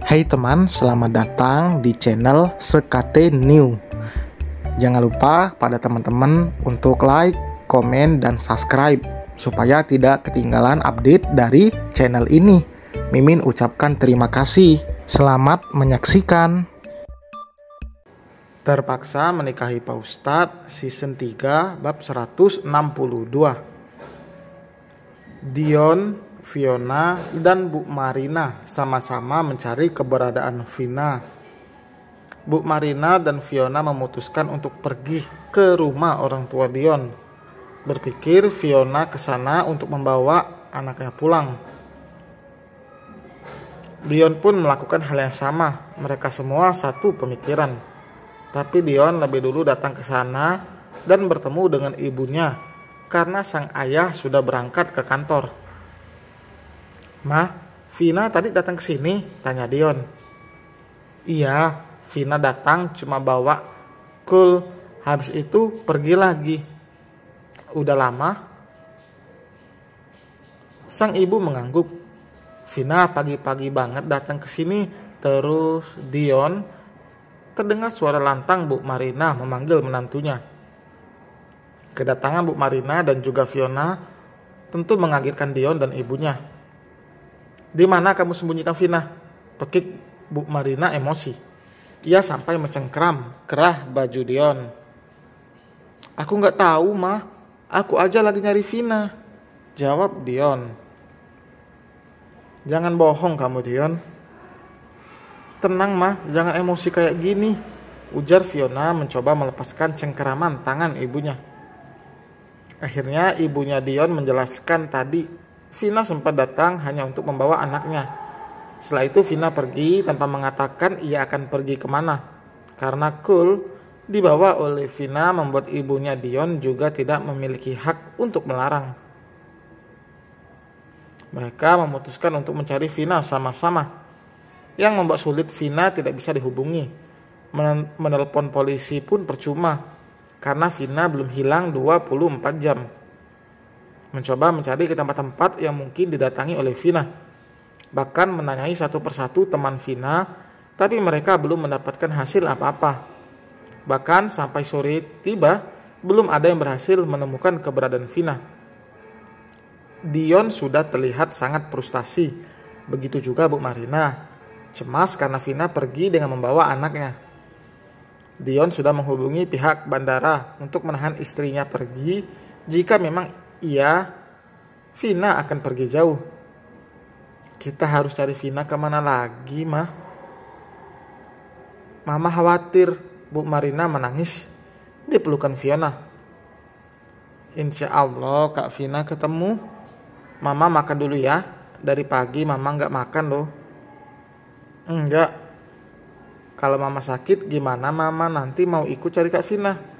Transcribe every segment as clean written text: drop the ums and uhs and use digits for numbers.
Hai teman, selamat datang di channel Sekate New. Jangan lupa pada teman-teman untuk like, komen, dan subscribe supaya tidak ketinggalan update dari channel ini. Mimin ucapkan terima kasih. Selamat menyaksikan. Terpaksa menikahi Pak Ustadz season 3 bab 162. Dion, Fiona, dan Bu Marina sama-sama mencari keberadaan Vina. Bu Marina dan Fiona memutuskan untuk pergi ke rumah orang tua Dion. Berpikir Fiona ke sana untuk membawa anaknya pulang. Dion pun melakukan hal yang sama. Mereka semua satu pemikiran. Tapi Dion lebih dulu datang ke sana dan bertemu dengan ibunya karena sang ayah sudah berangkat ke kantor. "Ma, Vina tadi datang ke sini?" tanya Dion. "Iya, Vina datang cuma bawa kul, habis itu pergi lagi." "Udah lama?" Sang ibu mengangguk. "Vina pagi-pagi banget datang ke sini." Terus Dion terdengar suara lantang Bu Marina memanggil menantunya. Kedatangan Bu Marina dan juga Fiona tentu mengagetkan Dion dan ibunya. "Di mana kamu sembunyikan Vina?" pekik Bu Marina emosi. Ia sampai mencengkram kerah baju Dion. "Aku nggak tahu, Ma. Aku aja lagi nyari Vina," jawab Dion. "Jangan bohong kamu, Dion." "Tenang, Ma, jangan emosi kayak gini," ujar Fiona mencoba melepaskan cengkeraman tangan ibunya. Akhirnya ibunya Dion menjelaskan tadi Vina sempat datang hanya untuk membawa anaknya. Setelah itu Vina pergi tanpa mengatakan ia akan pergi kemana. Karena kul dibawa oleh Vina membuat ibunya Dion juga tidak memiliki hak untuk melarang. Mereka memutuskan untuk mencari Vina sama-sama. Yang membuat sulit Vina tidak bisa dihubungi. Menelpon polisi pun percuma karena Vina belum hilang 24 jam. Mencoba mencari ke tempat-tempat yang mungkin didatangi oleh Vina. Bahkan menanyai satu persatu teman Vina, tapi mereka belum mendapatkan hasil apa-apa. Bahkan sampai sore tiba, belum ada yang berhasil menemukan keberadaan Vina. Dion sudah terlihat sangat frustasi. Begitu juga Bu Marina, cemas karena Vina pergi dengan membawa anaknya. Dion sudah menghubungi pihak bandara untuk menahan istrinya pergi jika memang Vina akan pergi jauh. "Kita harus cari Vina kemana lagi, Ma? Mama khawatir." Bu Marina menangis di pelukan Fiona. "Insya Allah Kak Vina ketemu. Mama makan dulu ya. Dari pagi Mama nggak makan loh." "Enggak. Kalau Mama sakit gimana Mama nanti mau ikut cari Kak Vina?"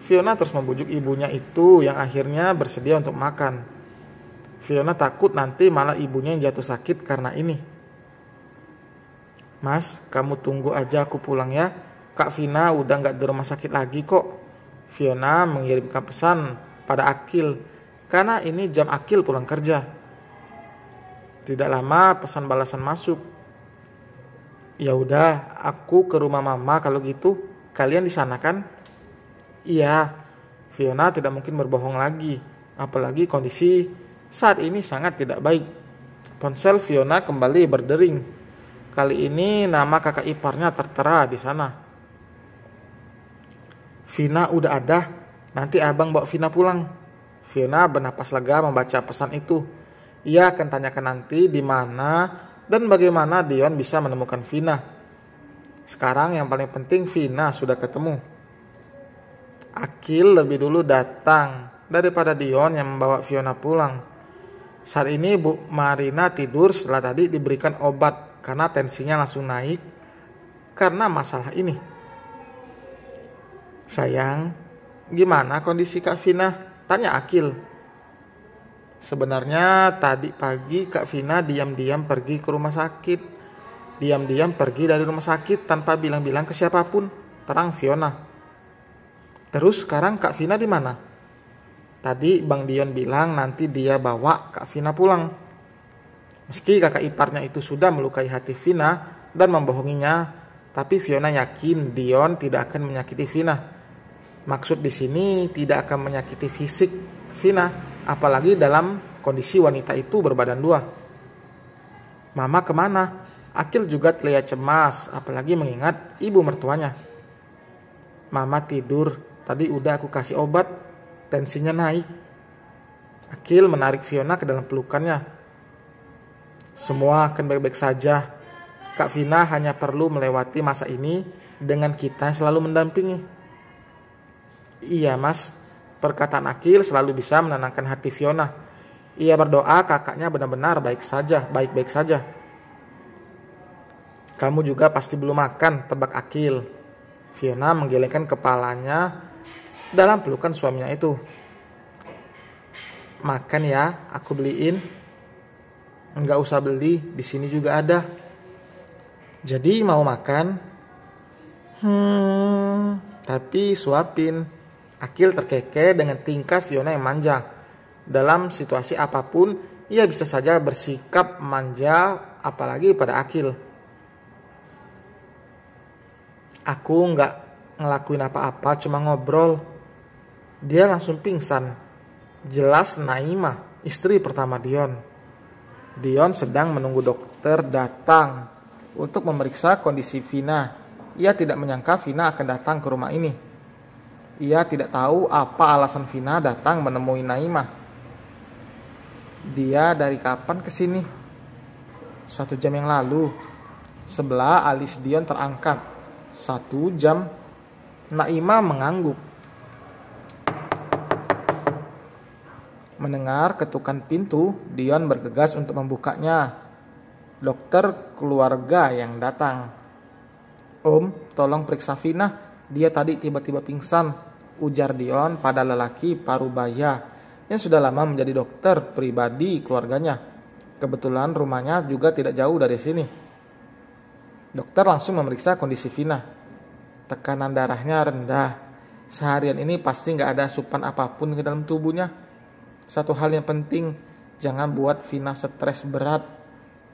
Fiona terus membujuk ibunya itu yang akhirnya bersedia untuk makan. Fiona takut nanti malah ibunya yang jatuh sakit karena ini. "Mas, kamu tunggu aja aku pulang ya. Kak Vina udah gak di rumah sakit lagi kok." Fiona mengirimkan pesan pada Akil karena ini jam Akil pulang kerja. Tidak lama pesan balasan masuk. "Ya udah, aku ke rumah Mama kalau gitu. Kalian di sana kan?" "Iya." Fiona tidak mungkin berbohong lagi, apalagi kondisi saat ini sangat tidak baik. Ponsel Fiona kembali berdering. Kali ini nama kakak iparnya tertera di sana. "Vina udah ada, nanti abang bawa Vina pulang." Fiona bernapas lega membaca pesan itu. Ia akan tanyakan nanti di mana dan bagaimana Dion bisa menemukan Vina. Sekarang yang paling penting Vina sudah ketemu. Akil lebih dulu datang daripada Dion yang membawa Fiona pulang. Saat ini Bu Marina tidur setelah tadi diberikan obat karena tensinya langsung naik karena masalah ini. "Sayang, gimana kondisi Kak Vina?" tanya Akil. "Sebenarnya tadi pagi Kak Vina diam-diam pergi ke rumah sakit. Diam-diam pergi dari rumah sakit tanpa bilang-bilang ke siapapun," terang Fiona. "Terus sekarang Kak Vina di mana?" "Tadi Bang Dion bilang nanti dia bawa Kak Vina pulang." Meski kakak iparnya itu sudah melukai hati Vina, dan membohonginya, tapi Fiona yakin Dion tidak akan menyakiti Vina. Maksud di sini tidak akan menyakiti fisik Vina, apalagi dalam kondisi wanita itu berbadan dua. Mama kemana? Akil juga terlihat cemas, apalagi mengingat ibu mertuanya. Mama tidur, tadi udah aku kasih obat, tensinya naik. Akil menarik Fiona ke dalam pelukannya. Semua akan baik-baik saja. Kak Vina hanya perlu melewati masa ini dengan kita yang selalu mendampingi. Iya mas, perkataan Akil selalu bisa menenangkan hati Fiona. Ia berdoa kakaknya benar-benar baik-baik saja. Kamu juga pasti belum makan, tebak Akil. Fiona menggelengkan kepalanya dalam pelukan suaminya itu. Makan ya, aku beliin. Enggak usah beli, di sini juga ada. Jadi mau makan? Tapi suapin. Akil terkekeh dengan tingkah Fiona yang manja. Dalam situasi apapun, ia bisa saja bersikap manja, apalagi pada Akil. Aku nggak ngelakuin apa-apa, cuma ngobrol. Dia langsung pingsan. Jelas Naimah, istri pertama Dion. Dion sedang menunggu dokter datang untuk memeriksa kondisi Vina. Ia tidak menyangka Vina akan datang ke rumah ini. Ia tidak tahu apa alasan Vina datang menemui Naimah. Dia dari kapan kesini? 1 jam yang lalu. Sebelah alis Dion terangkat. 1 jam. Naimah mengangguk. Mendengar ketukan pintu, Dion bergegas untuk membukanya. Dokter keluarga yang datang. Om, tolong periksa Vina. Dia tadi tiba-tiba pingsan, ujar Dion pada lelaki parubaya yang sudah lama menjadi dokter pribadi keluarganya. Kebetulan rumahnya juga tidak jauh dari sini. Dokter langsung memeriksa kondisi Vina. Tekanan darahnya rendah. Seharian ini pasti nggak ada asupan apapun ke dalam tubuhnya. Satu hal yang penting, jangan buat Vina stres berat,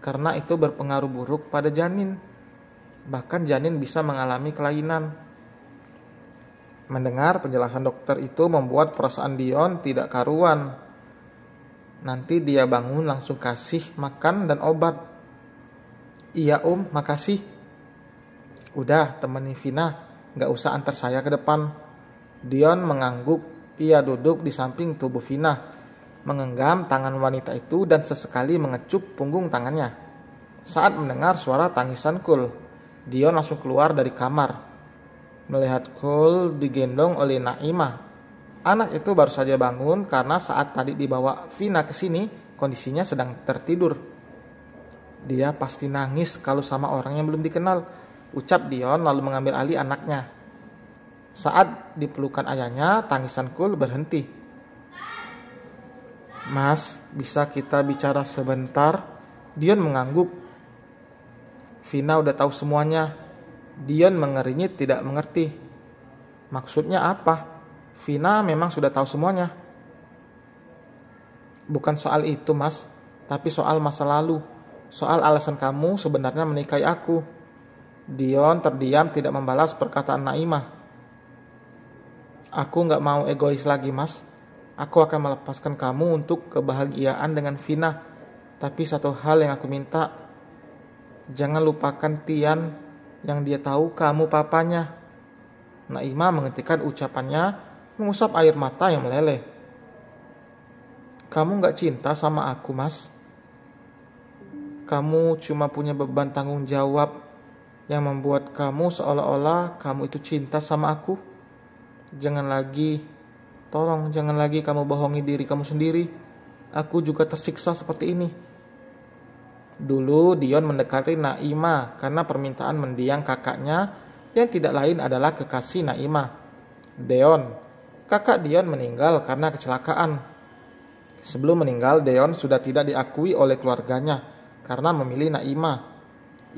karena itu berpengaruh buruk pada janin. Bahkan janin bisa mengalami kelainan. Mendengar penjelasan dokter itu membuat perasaan Dion tidak karuan. Nanti dia bangun langsung kasih makan dan obat. Iya om, makasih. Udah temani Vina, gak usah antar saya ke depan. Dion mengangguk. Ia duduk di samping tubuh Vina, menggenggam tangan wanita itu dan sesekali mengecup punggung tangannya. Saat mendengar suara tangisan Kul, Dion langsung keluar dari kamar. Melihat Kul digendong oleh Naimah. Anak itu baru saja bangun karena saat tadi dibawa Vina ke sini, kondisinya sedang tertidur. Dia pasti nangis kalau sama orang yang belum dikenal, ucap Dion lalu mengambil alih anaknya. Saat dipelukan ayahnya, tangisan Kul berhenti. Mas, bisa kita bicara sebentar? Dion mengangguk. Vina udah tahu semuanya. Dion mengernyit tidak mengerti. Maksudnya apa? Vina memang sudah tahu semuanya. Bukan soal itu mas, tapi soal masa lalu. Soal alasan kamu sebenarnya menikahi aku. Dion terdiam tidak membalas perkataan Naimah. Aku gak mau egois lagi mas. Aku akan melepaskan kamu untuk kebahagiaan dengan Vina. Tapi satu hal yang aku minta, jangan lupakan Tian yang dia tahu kamu papanya. Naimah menghentikan ucapannya, mengusap air mata yang meleleh. Kamu gak cinta sama aku mas. Kamu cuma punya beban tanggung jawab yang membuat kamu seolah-olah kamu itu cinta sama aku. Tolong jangan lagi kamu bohongi diri kamu sendiri. Aku juga tersiksa seperti ini. Dulu Dion mendekati Naimah karena permintaan mendiang kakaknya yang tidak lain adalah kekasih Naimah, Deon. Kakak Dion meninggal karena kecelakaan. Sebelum meninggal, Deon sudah tidak diakui oleh keluarganya karena memilih Naimah.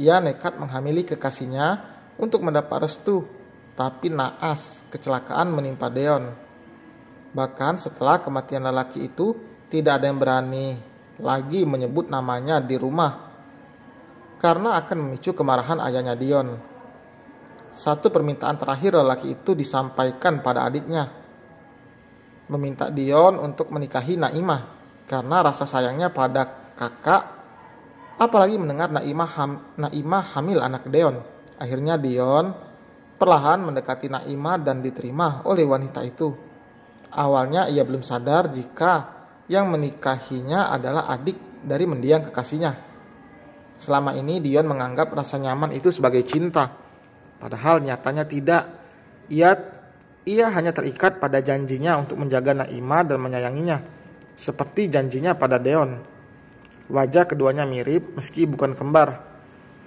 Ia nekat menghamili kekasihnya untuk mendapat restu, tapi naas kecelakaan menimpa Deon. Bahkan setelah kematian lelaki itu, tidak ada yang berani lagi menyebut namanya di rumah. karena akan memicu kemarahan ayahnya Dion. Satu permintaan terakhir lelaki itu disampaikan pada adiknya, meminta Dion untuk menikahi Naimah karena rasa sayangnya pada kakak, apalagi mendengar Naimah hamil anak Dion. Akhirnya Dion perlahan mendekati Naimah dan diterima oleh wanita itu. Awalnya ia belum sadar jika yang menikahinya adalah adik dari mendiang kekasihnya. Selama ini Dion menganggap rasa nyaman itu sebagai cinta. Padahal nyatanya tidak. Ia hanya terikat pada janjinya untuk menjaga Naimah dan menyayanginya, seperti janjinya pada Dion. Wajah keduanya mirip meski bukan kembar,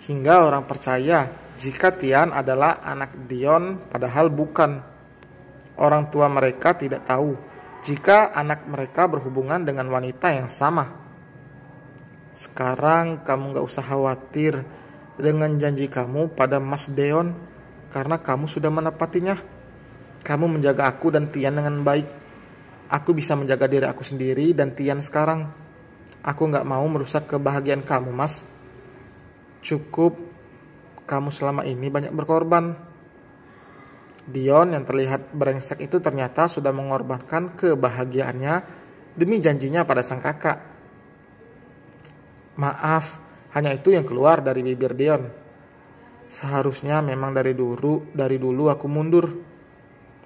hingga orang percaya jika Tian adalah anak Dion padahal bukan. Orang tua mereka tidak tahu jika anak mereka berhubungan dengan wanita yang sama. Sekarang kamu gak usah khawatir dengan janji kamu pada Mas Dion, karena kamu sudah menepatinya. Kamu menjaga aku dan Tian dengan baik. Aku bisa menjaga diri aku sendiri dan Tian sekarang. Aku gak mau merusak kebahagiaan kamu, Mas. Cukup, kamu selama ini banyak berkorban. Dion yang terlihat brengsek itu ternyata sudah mengorbankan kebahagiaannya demi janjinya pada sang kakak. Maaf, hanya itu yang keluar dari bibir Dion. Seharusnya memang dari dulu aku mundur.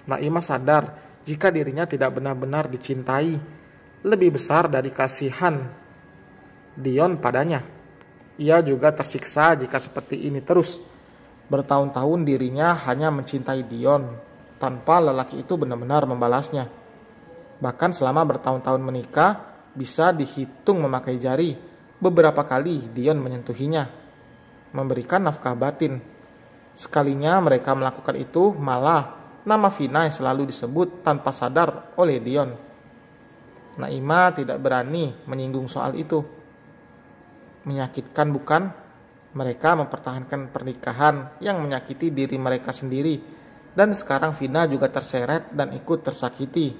Naimah sadar jika dirinya tidak benar-benar dicintai, lebih besar dari kasihan Dion padanya. Ia juga tersiksa jika seperti ini terus. Bertahun-tahun dirinya hanya mencintai Dion tanpa lelaki itu benar-benar membalasnya. Bahkan selama bertahun-tahun menikah, bisa dihitung memakai jari beberapa kali Dion menyentuhinya, memberikan nafkah batin. Sekalinya mereka melakukan itu, malah nama Vina yang selalu disebut tanpa sadar oleh Dion. Naimah tidak berani menyinggung soal itu. Menyakitkan bukan? Mereka mempertahankan pernikahan yang menyakiti diri mereka sendiri, dan sekarang Vina juga terseret dan ikut tersakiti.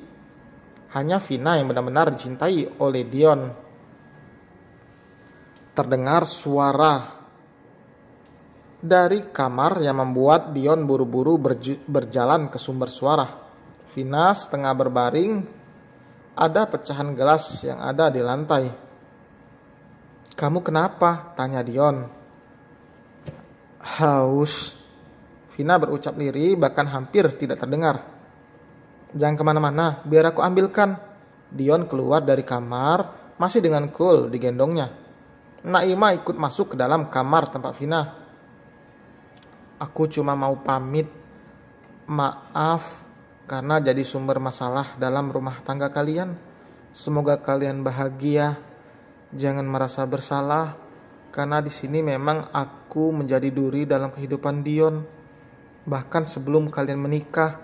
Hanya Vina yang benar-benar dicintai oleh Dion. Terdengar suara dari kamar yang membuat Dion buru-buru berjalan ke sumber suara. Vina setengah berbaring, ada pecahan gelas yang ada di lantai. "Kamu kenapa?" tanya Dion. "Haus," Vina berucap lirih, bahkan hampir tidak terdengar. "Jangan kemana-mana, biar aku ambilkan." Dion keluar dari kamar, masih dengan cool digendongnya. Naimah ikut masuk ke dalam kamar tempat Vina. "Aku cuma mau pamit. Maaf karena jadi sumber masalah dalam rumah tangga kalian. Semoga kalian bahagia. Jangan merasa bersalah, karena di sini memang aku menjadi duri dalam kehidupan Dion. Bahkan sebelum kalian menikah,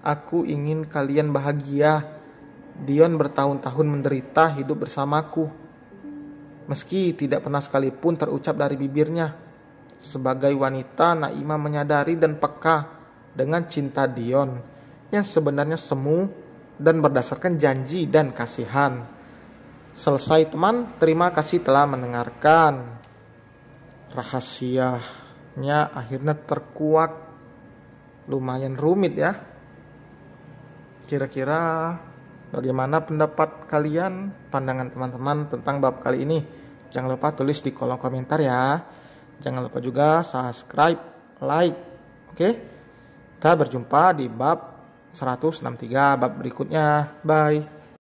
aku ingin kalian bahagia. Dion bertahun-tahun menderita hidup bersamaku, meski tidak pernah sekalipun terucap dari bibirnya. Sebagai wanita, Naimah menyadari dan peka dengan cinta Dion yang sebenarnya semu dan berdasarkan janji dan kasihan. Selesai teman, terima kasih telah mendengarkan. Rahasianya akhirnya terkuak. Lumayan rumit ya. Kira-kira bagaimana pendapat kalian, pandangan teman-teman tentang bab kali ini? Jangan lupa tulis di kolom komentar ya. Jangan lupa juga subscribe, like. Oke? Kita berjumpa di bab 163 bab berikutnya. Bye.